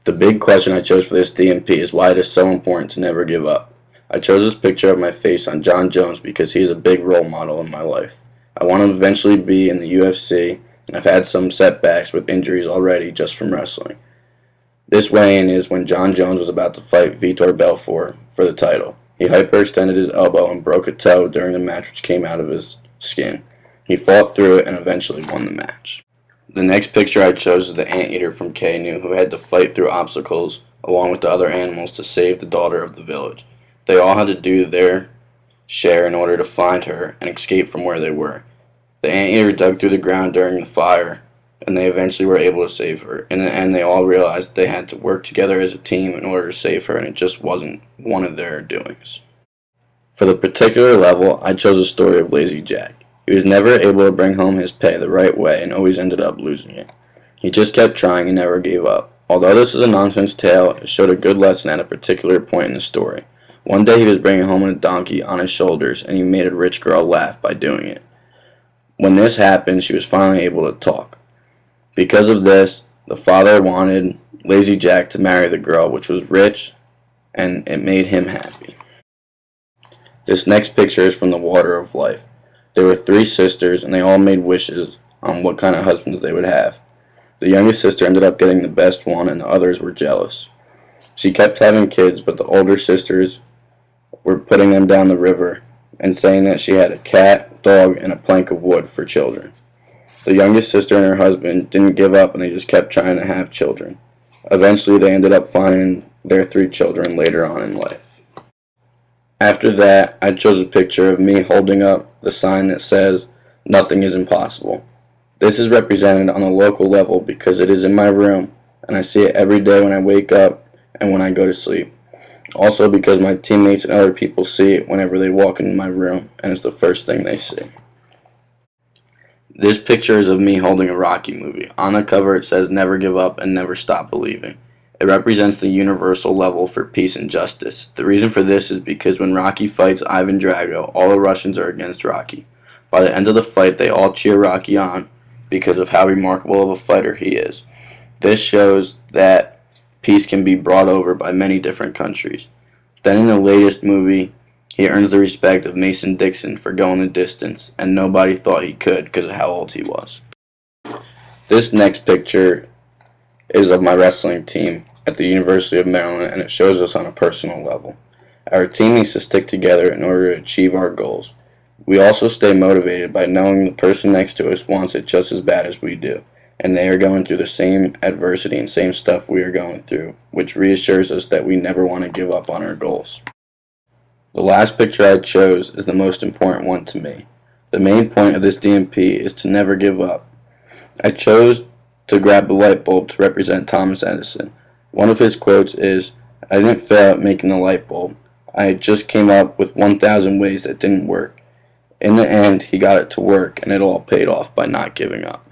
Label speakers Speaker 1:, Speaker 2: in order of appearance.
Speaker 1: The big question I chose for this DMP is why it is so important to never give up. I chose this picture of my face on John Jones because he is a big role model in my life. I want to eventually be in the UFC, and I've had some setbacks with injuries already just from wrestling. This weigh-in is when John Jones was about to fight Vitor Belfort for the title. He hyperextended his elbow and broke a toe during the match, which came out of his skin. He fought through it and eventually won the match. The next picture I chose is the anteater from Kanu, who had to fight through obstacles along with the other animals to save the daughter of the village. They all had to do their share in order to find her and escape from where they were. The anteater dug through the ground during the fire, and they eventually were able to save her. In the end, they all realized they had to work together as a team in order to save her, and it just wasn't one of their doings. For the particular level, I chose the story of Lazy Jack. He was never able to bring home his pay the right way and always ended up losing it. He just kept trying and never gave up. Although this is a nonsense tale, it showed a good lesson at a particular point in the story. One day he was bringing home a donkey on his shoulders, and he made a rich girl laugh by doing it. When this happened, she was finally able to talk. Because of this, the father wanted Lazy Jack to marry the girl, which was rich, and it made him happy. This next picture is from the Water of Life. There were 3 sisters, and they all made wishes on what kind of husbands they would have. The youngest sister ended up getting the best one, and the others were jealous. She kept having kids, but the older sisters were putting them down the river and saying that she had a cat, dog, and a plank of wood for children. The youngest sister and her husband didn't give up, and they just kept trying to have children. Eventually, they ended up finding their 3 children later on in life. After that, I chose a picture of me holding up the sign that says, "Nothing is impossible." This is represented on a local level because it is in my room, and I see it every day when I wake up and when I go to sleep. Also because my teammates and other people see it whenever they walk into my room, and it's the first thing they see. This picture is of me holding a Rocky movie. On the cover it says, "Never give up and never stop believing." It represents the universal level for peace and justice. The reason for this is because when Rocky fights Ivan Drago, all the Russians are against Rocky. By the end of the fight, they all cheer Rocky on because of how remarkable of a fighter he is. This shows that peace can be brought over by many different countries. Then in the latest movie, he earns the respect of Mason Dixon for going the distance, and nobody thought he could because of how old he was. This next picture is of my wrestling team at the University of Maryland, and it shows us on a personal level. Our team needs to stick together in order to achieve our goals. We also stay motivated by knowing the person next to us wants it just as bad as we do, and they are going through the same adversity and same stuff we are going through, which reassures us that we never want to give up on our goals. The last picture I chose is the most important one to me. The main point of this DMP is to never give up. I chose to grab the light bulb to represent Thomas Edison. One of his quotes is, "I didn't fail at making the light bulb. I just came up with 1,000 ways that didn't work. In the end, he got it to work, and it all paid off by not giving up."